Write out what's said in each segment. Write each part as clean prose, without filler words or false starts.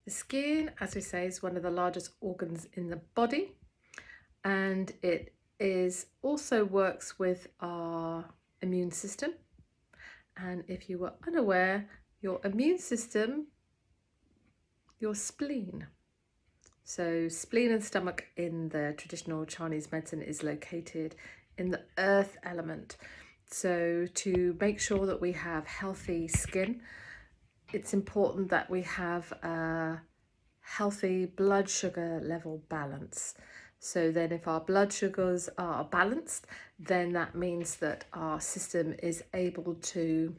The skin, as we say, is one of the largest organs in the body, and it is also works with our immune system. And if you were unaware, your immune system, your spleen. So spleen and stomach in the traditional Chinese medicine is located in the earth element. So to make sure that we have healthy skin, it's important that we have a healthy blood sugar level balance. So then if our blood sugars are balanced, then that means that our system is able to,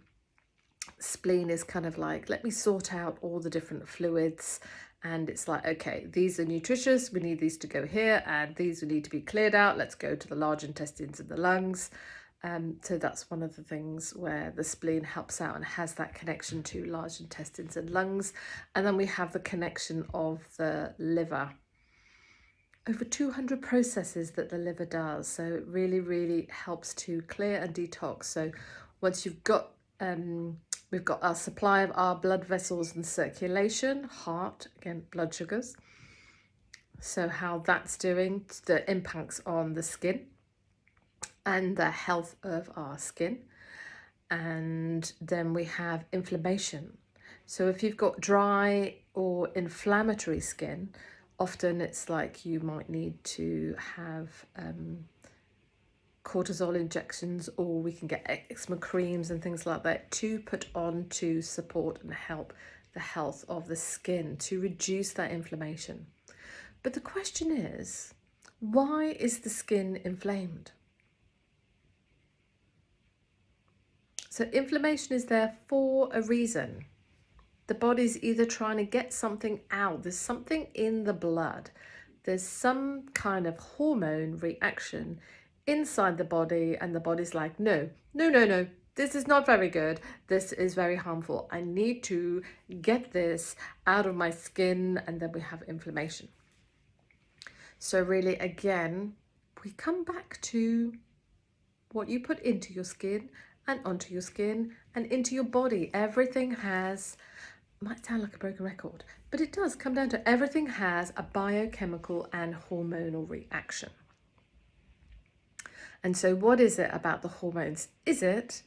spleen is kind of like, let me sort out all the different fluids. And it's like, okay, these are nutritious, we need these to go here, and these need to be cleared out. Let's go to the large intestines and the lungs. So that's one of the things where the spleen helps out and has that connection to large intestines and lungs. And then we have the connection of the liver. Over 200 processes that the liver does. So it really, really helps to clear and detox. So once you've got, we've got our supply of our blood vessels and circulation, heart, again, blood sugars. So how that's doing, the impacts on the skin and the health of our skin. And then we have inflammation. So if you've got dry or inflammatory skin, often it's like you might need to have cortisol injections, or we can get eczema creams and things like that to put on to support and help the health of the skin to reduce that inflammation. But the question is, why is the skin inflamed? So inflammation is there for a reason. The body's either trying to get something out. There's something in the blood. There's some kind of hormone reaction inside the body, and the body's like, no, no, no, no. This is not very good. This is very harmful. I need to get this out of my skin, and then we have inflammation. So really, again, we come back to what you put into your skin and onto your skin and into your body. Everything has, might sound like a broken record, but it does come down to everything has a biochemical and hormonal reaction. And so what is it about the hormones? Is it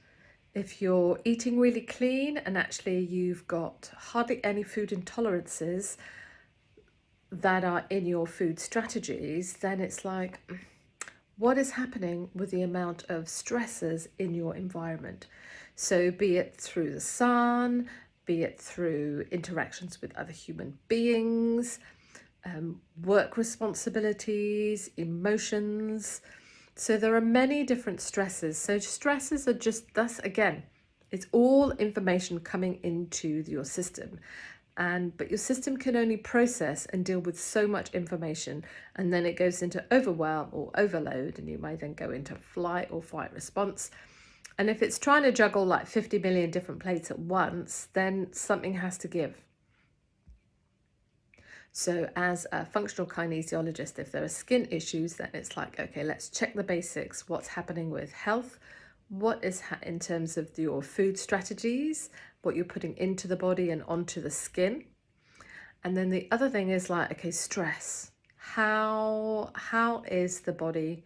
if you're eating really clean and actually you've got hardly any food intolerances that are in your food strategies, then it's like, what is happening with the amount of stressors in your environment? So be it through the sun, be it through interactions with other human beings, work responsibilities, emotions. So there are many different stresses. So stresses are just, thus again, it's all information coming into your system. But your system can only process and deal with so much information, and then it goes into overwhelm or overload, and you may then go into flight or fight response. And if it's trying to juggle like 50 million different plates at once, then something has to give. So as a functional kinesiologist, if there are skin issues, then it's like, okay, let's check the basics. What's happening with health? What is in terms of your food strategies, what you're putting into the body and onto the skin. And then the other thing is like, okay, stress. How is the body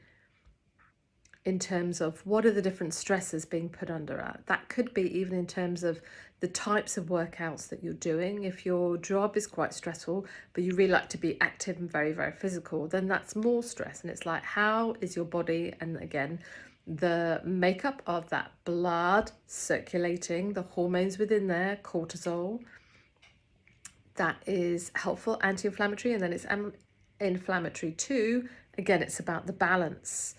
in terms of what are the different stresses being put under it? That could be even in terms of the types of workouts that you're doing. If your job is quite stressful, but you really like to be active and very, very physical, then that's more stress. And it's like, how is your body, and again, the makeup of that blood circulating, the hormones within there, cortisol, that is helpful, anti-inflammatory, and then it's inflammatory too. Again, it's about the balance.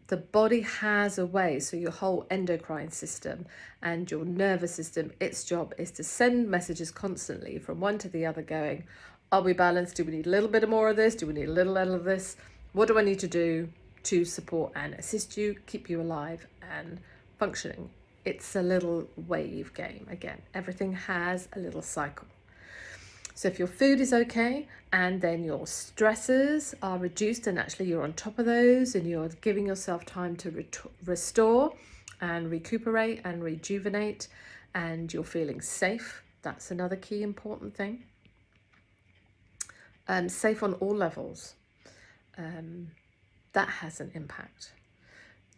The body has a way, so your whole endocrine system and your nervous system, its job is to send messages constantly from one to the other going, are we balanced? Do we need a little bit more of this? Do we need a little of this? What do I need to do to support and assist you, keep you alive and functioning? It's a little wave game. Again, everything has a little cycle. So if your food is okay, and then your stresses are reduced, and actually you're on top of those and you're giving yourself time to restore and recuperate and rejuvenate, and you're feeling safe, that's another key important thing. safe on all levels. That has an impact.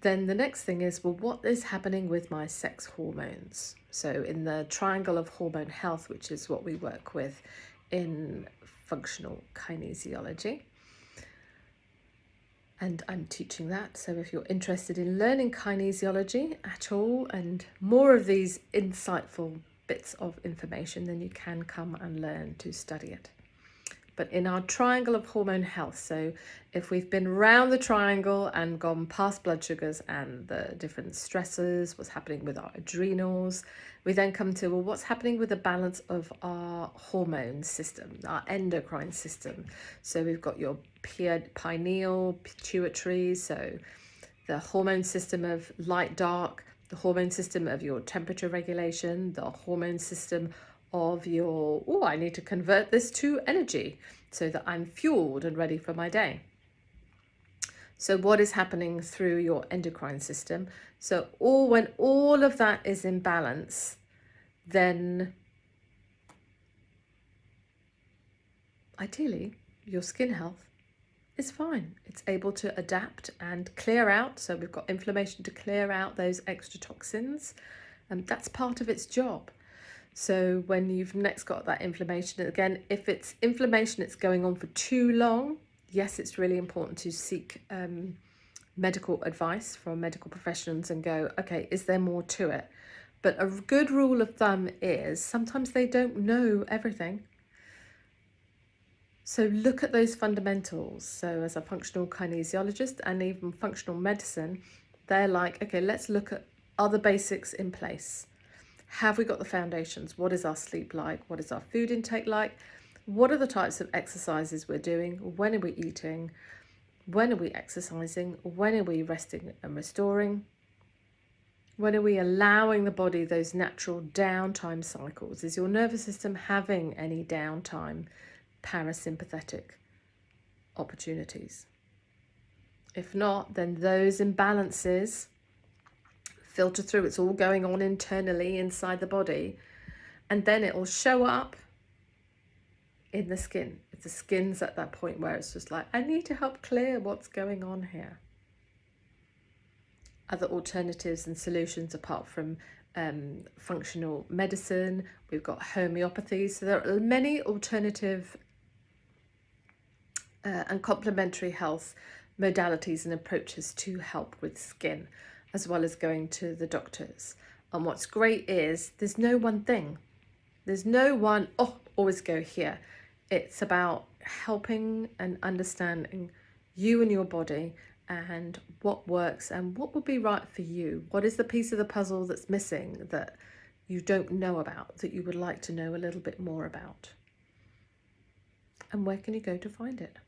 Then the next thing is, well, what is happening with my sex hormones? So in the triangle of hormone health, which is what we work with in functional kinesiology, and I'm teaching that. So if you're interested in learning kinesiology at all and more of these insightful bits of information, then you can come and learn to study it. But in our triangle of hormone health, so if we've been round the triangle and gone past blood sugars and the different stressors, what's happening with our adrenals, we then come to, well, what's happening with the balance of our hormone system, our endocrine system. So we've got your pineal, pituitary, so the hormone system of light, dark, the hormone system of your temperature regulation, the hormone system of your, oh, I need to convert this to energy so that I'm fueled and ready for my day. So what is happening through your endocrine system? So when all of that is in balance, then ideally your skin health is fine. It's able to adapt and clear out. So we've got inflammation to clear out those extra toxins, and that's part of its job. So when you've next got that inflammation, again, if it's inflammation that's going on for too long, yes, it's really important to seek medical advice from medical professionals and go, okay, is there more to it? But a good rule of thumb is sometimes they don't know everything. So look at those fundamentals. So as a functional kinesiologist and even functional medicine, they're like, okay, let's look at, are the basics in place? Have we got the foundations? What is our sleep like? What is our food intake like? What are the types of exercises we're doing? When are we eating? When are we exercising? When are we resting and restoring? When are we allowing the body those natural downtime cycles? Is your nervous system having any downtime, parasympathetic opportunities? If not, then those imbalances filter through. It's all going on internally inside the body, and then it will show up in the skin. If the skin's at that point where it's just like, I need to help clear what's going on here. Other alternatives and solutions apart from functional medicine, we've got homeopathy. So there are many alternative and complementary health modalities and approaches to help with skin, as well as going to the doctors. And what's great is there's no one thing. There's no one, oh, always go here. It's about helping and understanding you and your body and what works and what would be right for you. What is the piece of the puzzle that's missing that you don't know about, that you would like to know a little bit more about? And where can you go to find it?